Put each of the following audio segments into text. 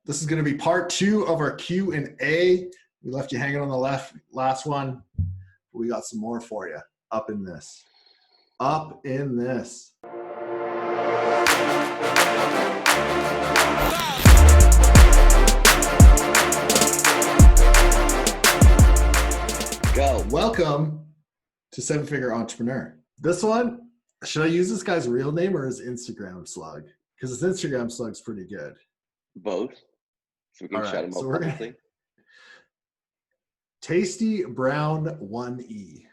This is going to be part 2 of our Q&A. We left you hanging on the last one. We got some more for you up in this. Up in this. Go. Welcome to Seven Figure Entrepreneur. This one, should I use this guy's real name or his Instagram slug? Because his Instagram slug's pretty good. Both. So we can shut him up publicly. Tasty Brown 1E.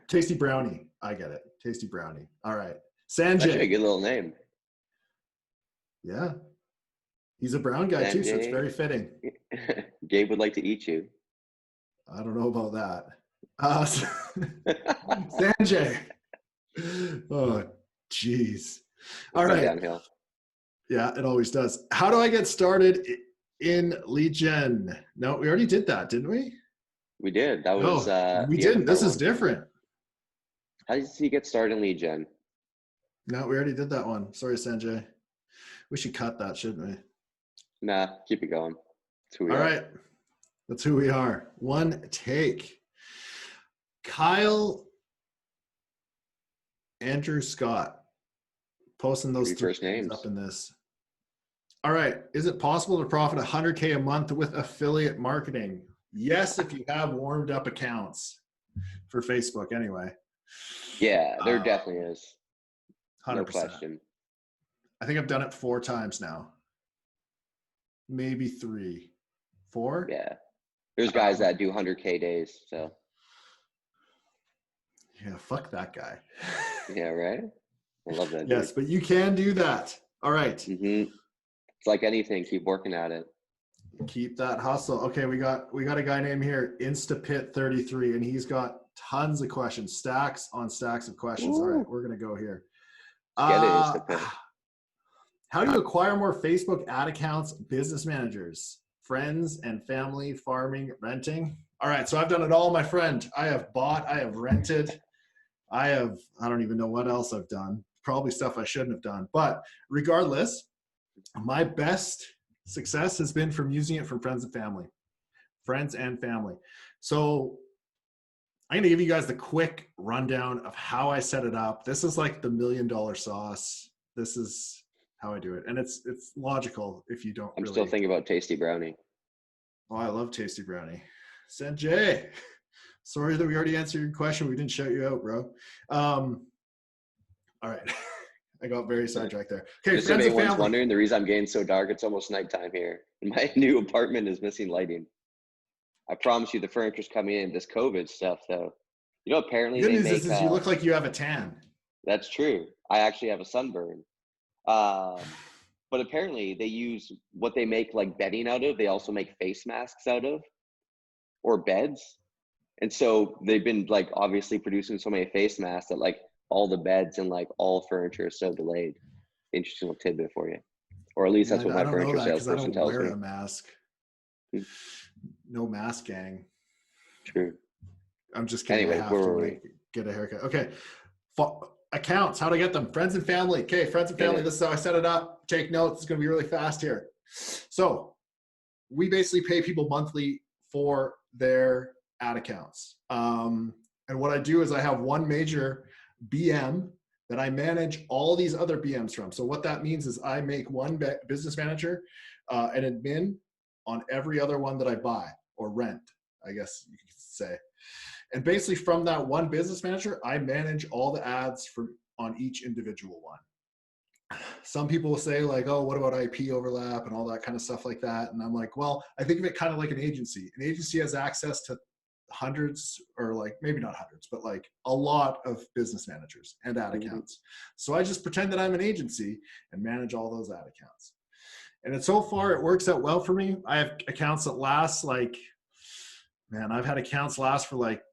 Tasty Brownie. I get it. Tasty Brownie. All right. Sanjay. That's a good little name. Yeah. He's a brown guy too, so it's very fitting. Gabe would like to eat you. I don't know about that. Sanjay. Oh, jeez. All right. Downhill. Yeah, it always does. How do I get started in lead gen? No, we already did that, didn't we? We did. That was we didn't. This is different. How does he get started in lead gen? No, we already did that one. Sorry, Sanjay. We should cut that, shouldn't we? Nah, keep it going. That's who we are. All right. That's who we are. One take. Kyle Andrew Scott posting those three first names up in this. All right. Is it possible to profit $100K a month with affiliate marketing? Yes, if you have warmed up accounts for Facebook anyway. Yeah, there definitely is. 100%. No question. I think I've done it 4 times now. Maybe 3. 4? Yeah. There's guys that do 100K days, so. Yeah, fuck that guy. Yeah, right? I love that. Yes, but you can do that. All right. Mm-hmm. It's like anything. Keep working at it. Keep that hustle. Okay, we got a guy named here, Instapit33, and he's got tons of questions, stacks on stacks of questions. Ooh. All right, we're gonna go here. Get it, Instapit. How do you acquire more Facebook ad accounts, business managers, friends and family, farming, renting? All right, so I've done it all, my friend. I have bought, I have rented, I don't even know what else I've done. Probably stuff I shouldn't have done. But regardless, my best success has been from using it from friends and family. So I'm going to give you guys the quick rundown of how I set it up. This is like the $1 million sauce. This is how I do it. And it's logical if you don't I'm still thinking about Tasty Brownie. Oh, I love Tasty Brownie. Sanjay, sorry that we already answered your question. We didn't shout you out, bro. All right. I got very sidetracked there. Okay, just friends and family. Wondering, the reason I'm getting so dark, it's almost nighttime here. And my new apartment is missing lighting. I promise you the furniture's coming in. This COVID stuff, though. You know, apparently the good news is you look like you have a tan. That's true. I actually have a sunburn. But apparently they use what they make like bedding out of. They also make face masks out of, or beds. And so they've been like obviously producing so many face masks that like all the beds and like all furniture is so delayed. Interesting little tidbit for you. Or at least that's what my furniture salesperson tells me. I don't wear a mask. No mask gang. True. I'm just kidding. Anyway, I have to get a haircut. Okay. Accounts, how to get them. Friends and family. Okay, friends and family. This is how I set it up. Take notes. It's going to be really fast here. So we basically pay people monthly for their ad accounts. And what I do is I have one major BM that I manage all these other BMs from. So what that means is I make one business manager, an admin on every other one that I buy or rent, I guess you could say. And basically from that one business manager, I manage all the ads on each individual one. Some people will say like, oh, what about IP overlap and all that kind of stuff like that? And I'm like, well, I think of it kind of like an agency. An agency has access to hundreds, or like maybe not hundreds, but like a lot of business managers and ad accounts. So I just pretend that I'm an agency and manage all those ad accounts. And so far it works out well for me. I have accounts that last like, man, I've had accounts last for like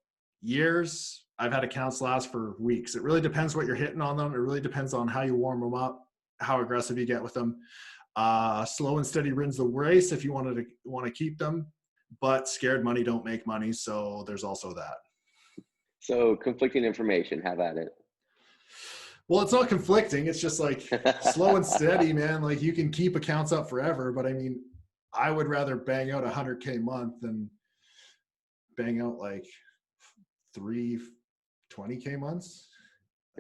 years. I've had accounts last for weeks. It really depends what you're hitting on them. It really depends on how you warm them up, how aggressive you get with them. Slow and steady wins the race if you want to keep them. But scared money don't make money, so there's also that. So conflicting information, have at it. Well, it's not conflicting. It's just like slow and steady, man. Like you can keep accounts up forever, but I mean, I would rather bang out 100K a month than bang out like 320K months.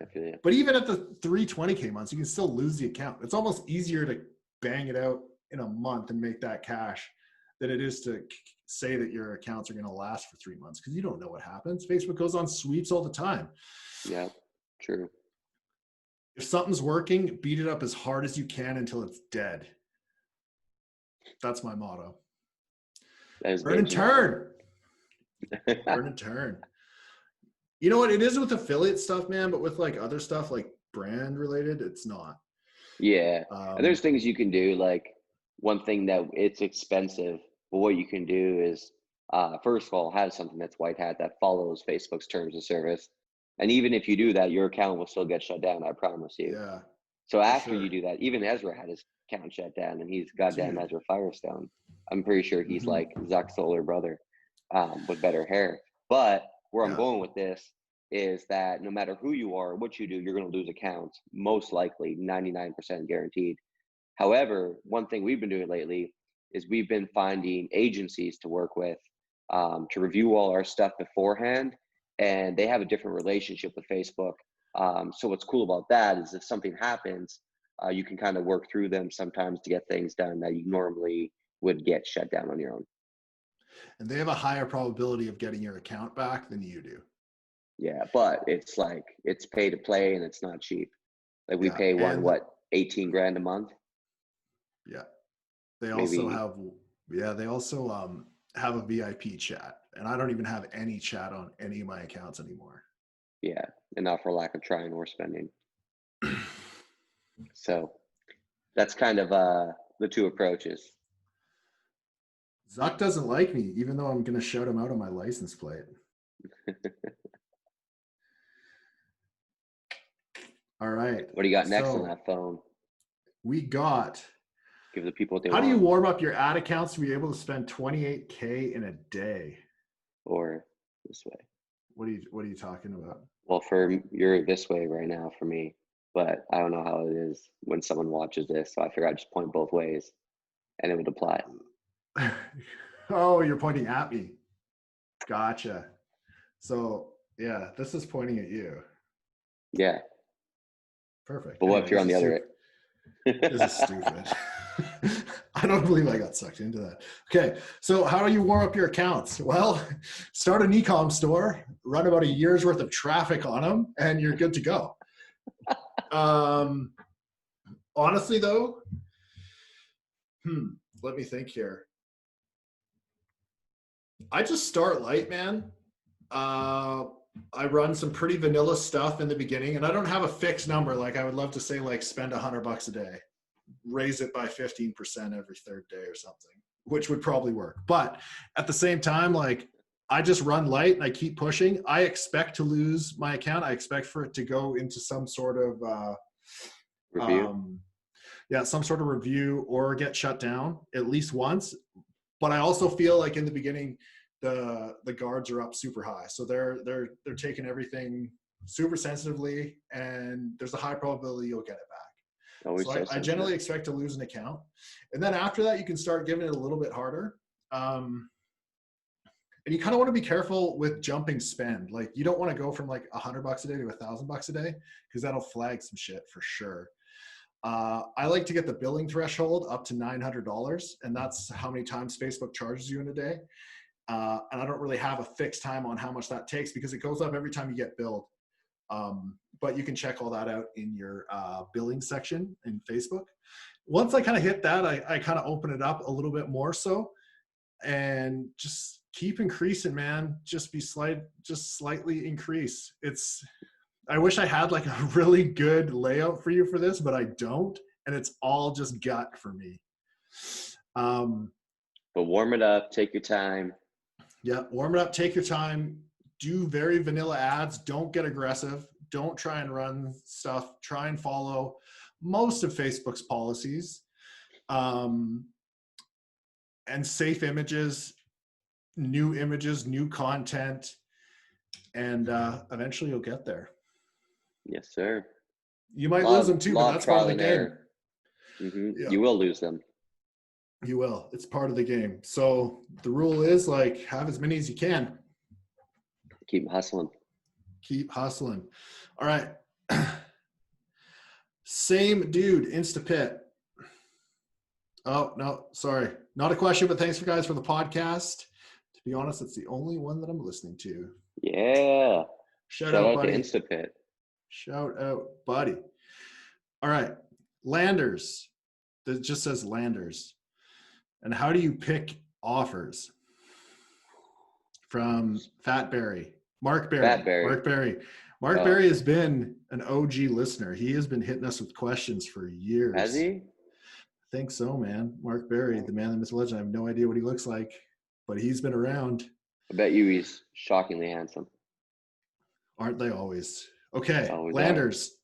I feel you. But even at the 320K months, you can still lose the account. It's almost easier to bang it out in a month and make that cash than it is to say that your accounts are going to last for 3 months, because you don't know what happens. Facebook goes on sweeps all the time. Yeah, true. If something's working, beat it up as hard as you can until it's dead. That's my motto. That is Burn and Dave's turn. motto. Burn and turn. You know what? It is with affiliate stuff, man, but with like other stuff like brand related, it's not. Yeah. And there's things you can do. Like, one thing that it's expensive, but what you can do is, first of all, have something that's white hat that follows Facebook's terms of service. And even if you do that, your account will still get shut down, I promise you. Yeah. So after sure. you do that, even Ezra had his account shut down, and he's goddamn Dude. Ezra Firestone. I'm pretty sure he's like Zuck's older brother, with better hair. But where I'm going with this is that no matter who you are, what you do, you're going to lose accounts, most likely 99% guaranteed. However, one thing we've been doing lately is we've been finding agencies to work with, to review all our stuff beforehand, and they have a different relationship with Facebook. So what's cool about that is if something happens, you can kind of work through them sometimes to get things done that you normally would get shut down on your own. And they have a higher probability of getting your account back than you do. Yeah, but it's like, it's pay to play and it's not cheap. Like, we pay one, and 18 grand a month? Yeah. They Maybe. also have a VIP chat, and I don't even have any chat on any of my accounts anymore. Yeah, and not for lack of trying or spending. So that's kind of the two approaches. Zuck doesn't like me, even though I'm going to shout him out on my license plate. All right. What do you got next on that phone? We got. Give the people what they How want. do you warm up your ad accounts to be able to spend 28K in a day? Or this way. What are you talking about? Well, you're this way right now for me, but I don't know how it is when someone watches this, so I figured I'd just point both ways, and it would apply. Oh, you're pointing at me. Gotcha. So yeah, this is pointing at you. Yeah. Perfect. But what if you're on the other? This is stupid. I don't believe I got sucked into that. Okay, so how do you warm up your accounts? Well, start an e-com store, run about a year's worth of traffic on them, and you're good to go. Honestly, though, let me think here. I just start light, man. I run some pretty vanilla stuff in the beginning, and I don't have a fixed number. Like, I would love to say, like, spend $100 a day, raise it by 15% every third day or something, which would probably work. But at the same time, like, I just run light and I keep pushing. I expect to lose my account. I expect for it to go into some sort of Review. Some sort of review or get shut down at least once. But I also feel like in the beginning, the guards are up super high, so they're taking everything super sensitively, and there's a high probability you'll get it back. Always So I generally expect to lose an account, and then after that you can start giving it a little bit harder. And you kind of want to be careful with jumping spend. Like, you don't want to go from like $100 a day to $1,000 a day, because that'll flag some shit for sure. I like to get the billing threshold up to $900, and that's how many times Facebook charges you in a day. And I don't really have a fixed time on how much that takes, because it goes up every time you get billed. But you can check all that out in your billing section in Facebook. Once I kind of hit that, I kind of open it up a little bit more so, and just keep increasing, man. Just slightly increase. I wish I had like a really good layout for you for this, but I don't. And it's all just gut for me. But warm it up, take your time. Yeah, warm it up, take your time, do very vanilla ads, don't get aggressive, don't try and run stuff, try and follow most of Facebook's policies, and safe images, new content, and eventually you'll get there. Yes, sir. You might lose them too, but that's part of the game. Yeah. You will lose them. You will. It's part of the game. So the rule is like have as many as you can. Keep hustling. Keep hustling. All right. Same dude, Instapit. Oh, no, sorry. Not a question, but thanks for guys for the podcast. To be honest, it's the only one that I'm listening to. Yeah. Shout Shout out, out to buddy. Instapit. Shout out, buddy. All right. Landers. That just says Landers. And how do you pick offers? From Fatberry. Mark Berry. Fatberry. Mark Berry. Mark Berry has been an OG listener. He has been hitting us with questions for years. Has he? I think so, man. Mark Berry, the man, the myth, legend. I have no idea what he looks like, but he's been around. I bet you he's shockingly handsome. Aren't they always? Okay, Always Landers.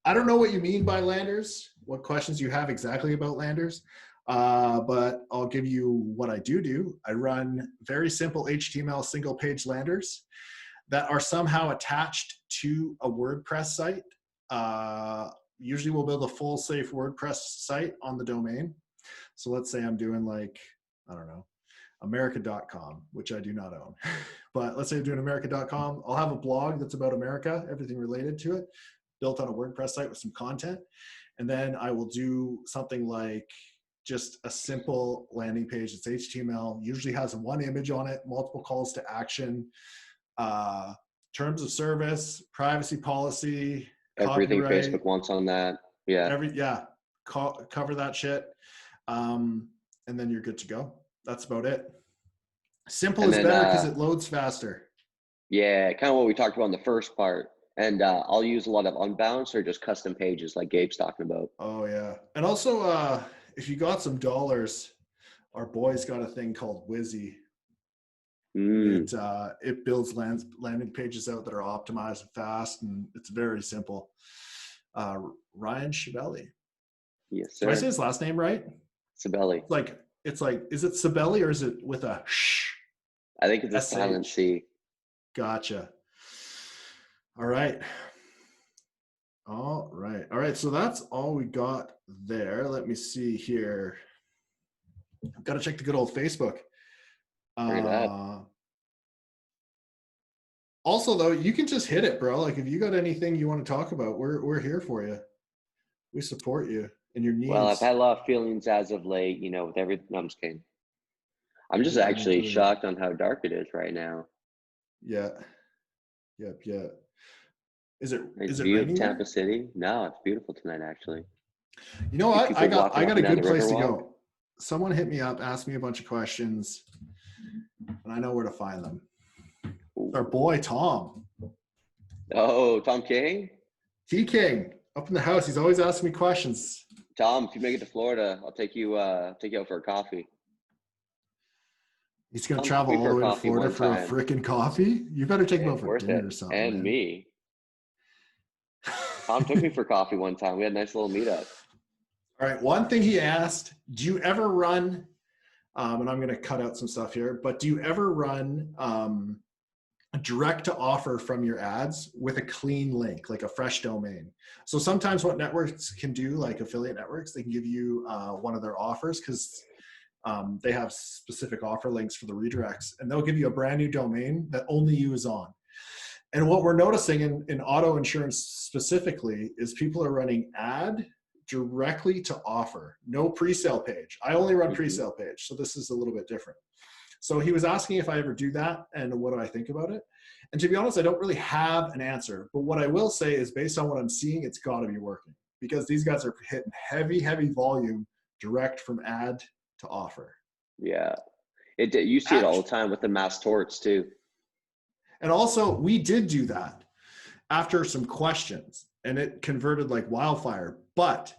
I don't know what you mean by Landers, what questions you have exactly about Landers, but I'll give you what I do. I run very simple HTML single page Landers that are somehow attached to a WordPress site. Usually we'll build a full safe WordPress site on the domain. So let's say I'm doing like, I don't know, America.com, which I do not own. But let's say I'm doing America.com. I'll have a blog that's about America, everything related to it, built on a WordPress site with some content. And then I will do something like just a simple landing page. It's HTML, usually has one image on it, multiple calls to action, terms of service, privacy policy, everything copyright, Facebook wants on that. Yeah. Cover that shit. And then you're good to go. That's about it. Simple is better because it loads faster. Yeah, kind of what we talked about in the first part. And I'll use a lot of unbalanced or just custom pages like Gabe's talking about. Oh, yeah. And also, if you got some dollars, our boy's got a thing called Wizzy. It builds landing pages out that are optimized and fast, and it's very simple. Ryan Sibeli. Yes, sir. Did I say his last name right? Sibeli. It's like, is it Sibeli or is it with a sh? I think it's a silent C. Gotcha. All right. All right. So that's all we got there. Let me see here. I've got to check the good old Facebook. Also, though, you can just hit it, bro. Like, if you got anything you want to talk about, we're here for you. We support you in your needs. Well, I've had a lot of feelings as of late, with everything. No, I'm just kidding. I'm just actually shocked on how dark it is right now. Yeah. Yep. Is it view raining of Tampa City? No, it's beautiful tonight, actually. You know what? I got a good place to go. Someone hit me up, asked me a bunch of questions, and I know where to find them. Our boy Tom. Oh, Tom King? King up in the house. He's always asking me questions. Tom, if you make it to Florida, I'll take you out for a coffee. He's gonna travel all the way to Florida for a freaking coffee. You better take him out for dinner or something. And man. Me. Tom took me for coffee one time. We had a nice little meetup. All right. One thing he asked: do you ever run? And I'm gonna cut out some stuff here. But do you ever run direct to offer from your ads with a clean link, like a fresh domain? So sometimes what networks can do, like affiliate networks, they can give you one of their offers because they have specific offer links for the redirects, and they'll give you a brand new domain that only you is on. And what we're noticing in auto insurance specifically is people are running ad directly to offer, no pre-sale page. I only run pre-sale page, so this is a little bit different. So he was asking if I ever do that and what do I think about it. And to be honest, I don't really have an answer. But what I will say is based on what I'm seeing, it's got to be working because these guys are hitting heavy volume direct from ad to offer. Yeah. You see it all the time with the mass torts too. And also, we did do that after some questions and it converted like wildfire, but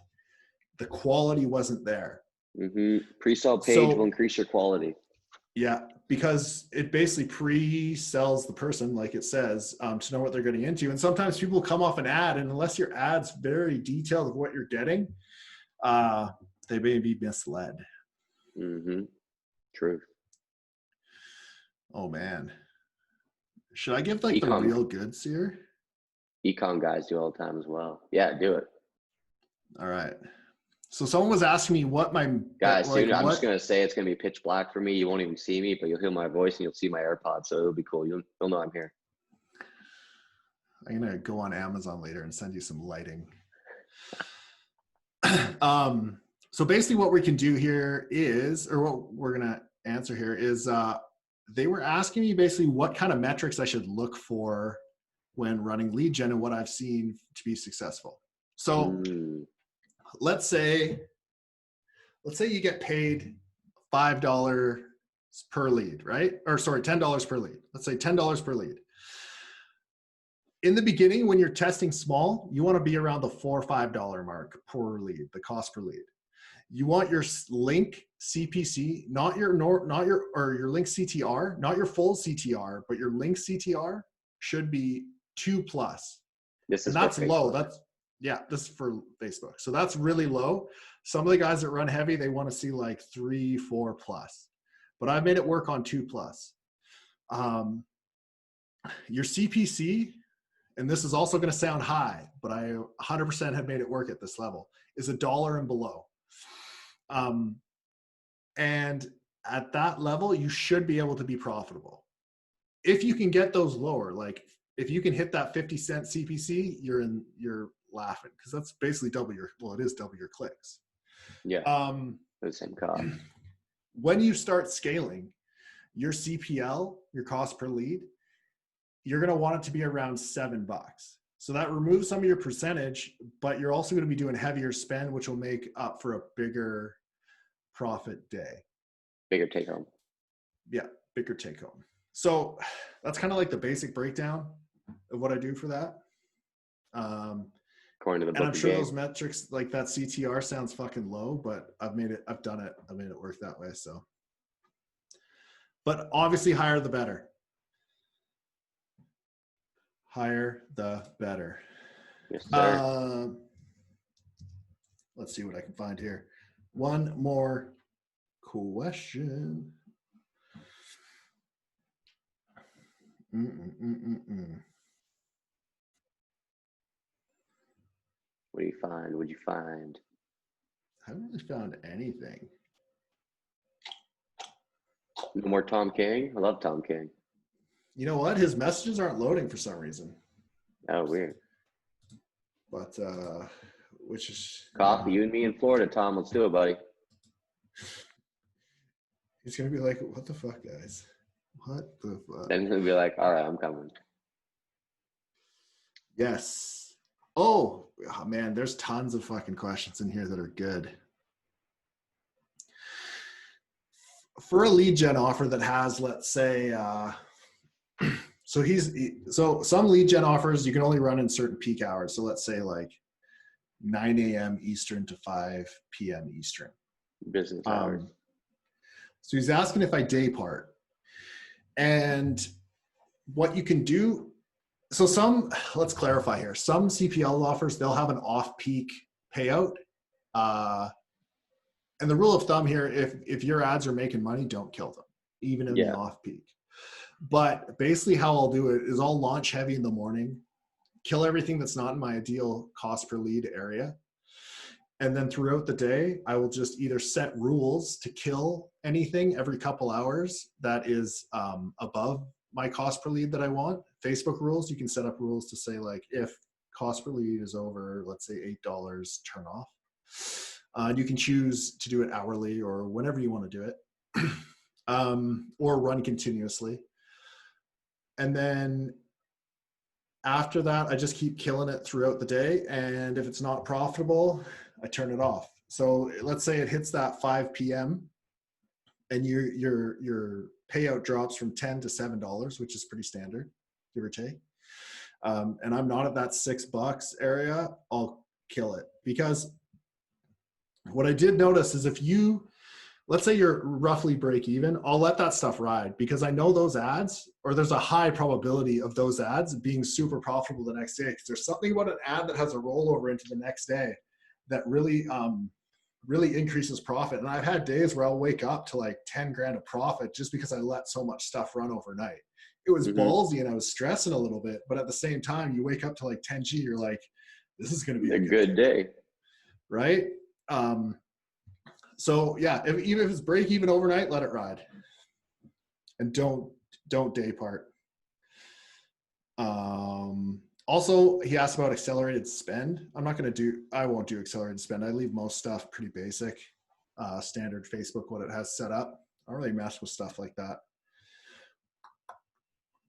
the quality wasn't there. Pre-sale page will increase your quality. Yeah, because it basically pre-sells the person, like it says, to know what they're getting into. And sometimes people come off an ad, and unless your ad's very detailed of what you're getting, they may be misled. Truth. Oh, man. Should I give like the real goods here? Econ guys do all the time as well. Yeah, do it. All right. So someone was asking me what my, Guys, like, soon I'm just what, gonna say it's gonna be pitch black for me. You won't even see me, but you'll hear my voice and you'll see my AirPods. So it'll be cool. You'll know I'm here. I'm going to go on Amazon later and send you some lighting. So basically what we can do here is, or what we're going to answer here is, they were asking me basically what kind of metrics I should look for when running lead gen and what I've seen to be successful. So let's say you get paid $5 per lead, right? Or sorry, $10 per lead. Let's say $10 per lead. In the beginning, when you're testing small, you want to be around the $4 or $5 mark per lead, the cost per lead. You want your link CPC, not your link CTR, not your full CTR, but your link CTR should be 2+. This is and that's low. Facebook. This is for Facebook. So that's really low. Some of the guys that run heavy, they want to see like 3, 4+. But I've made it work on 2+. Your CPC, and this is also going to sound high, but I 100% have made it work at this level, is $1 and below. And at that level, you should be able to be profitable. If you can get those lower, like if you can hit that 50-cent CPC, you're laughing, because that's basically it is double your clicks. Yeah. The same cost. When you start scaling your CPL, your cost per lead, you're going to want it to be around $7. So that removes some of your percentage, but you're also going to be doing heavier spend, which will make up for a bigger profit day. Bigger take home. Yeah, bigger take home. So that's kind of like the basic breakdown of what I do for that. According to the book, and I'm sure those metrics, like that CTR, sounds fucking low, but I've made it work that way. So, but obviously, higher the better. Higher the better. Yes, sir. Let's see what I can find here. One more question. What do you find? What'd you find? I haven't really found anything. No more Tom King? I love Tom King. You know what? His messages aren't loading for some reason. Oh, weird. But, which is... Coffee, you and me in Florida, Tom. Let's do it, buddy. He's going to be like, what the fuck, guys? What the fuck? Then he'll be like, all right, I'm coming. Yes. Oh, man, there's tons of fucking questions in here that are good. For a lead gen offer that has, let's say, so some lead gen offers you can only run in certain peak hours. So let's say like 9 a.m. Eastern to 5 p.m. Eastern. Business hours. So he's asking if I day part. And what you can do, so let's clarify here. Some CPL offers, they'll have an off-peak payout. And the rule of thumb here, if your ads are making money, don't kill them, even in the off-peak. But basically how I'll do it is I'll launch heavy in the morning, kill everything that's not in my ideal cost per lead area. And then throughout the day, I will just either set rules to kill anything every couple hours that is above my cost per lead that I want. Facebook rules, you can set up rules to say like, if cost per lead is over, let's say $8, turn off. You can choose to do it hourly or whenever you want to do it, or run continuously. And then after that, I just keep killing it throughout the day. And if it's not profitable, I turn it off. So let's say it hits that 5 p.m. and your payout drops from $10 to $7, which is pretty standard, give or take. And I'm not at that $6 area, I'll kill it. Because what I did notice is if let's say you're roughly break even, I'll let that stuff ride because I know those ads, or there's a high probability of those ads being super profitable the next day. Because there's something about an ad that has a rollover into the next day that really, really increases profit. And I've had days where I'll wake up to like 10 grand of profit just because I let so much stuff run overnight. It was ballsy and I was stressing a little bit, but at the same time, you wake up to like 10G, you're like, this is going to be a good day. Right? So yeah, even if it's break even overnight, let it ride, and don't day part. Also, he asked about accelerated spend. I won't do accelerated spend. I leave most stuff pretty basic, standard Facebook, what it has set up. I don't really mess with stuff like that.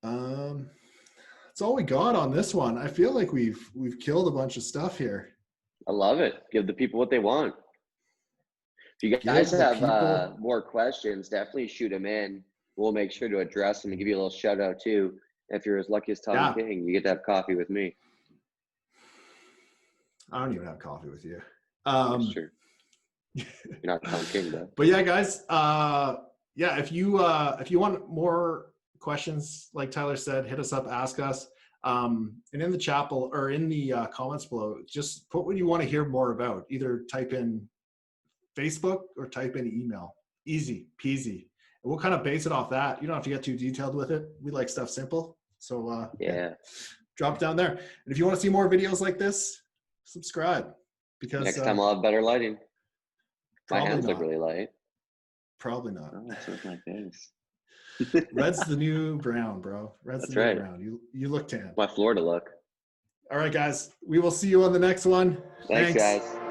That's all we got on this one. I feel like we've killed a bunch of stuff here. I love it. Give the people what they want. If you guys have more questions, definitely shoot them in. We'll make sure to address them and give you a little shout out too. If you're as lucky as Tom King, you get to have coffee with me. I don't even have coffee with you. That's true. You're not Tom King though. But yeah, guys. Yeah, if you want more questions, like Tyler said, hit us up, ask us. And in the chapel or in the comments below, just put what you want to hear more about. Either type in Facebook or type in email. Easy peasy. And we'll kind of base it off that. You don't have to get too detailed with it. We like stuff simple. So yeah, drop it down there. And if you want to see more videos like this, subscribe. Because next time I'll have better lighting. My hands look really light. Probably not. Oh, that's with my face. Red's the new brown, bro. Red's the new brown. You look tan. My Florida look. All right, guys. We will see you on the next one. Thanks guys.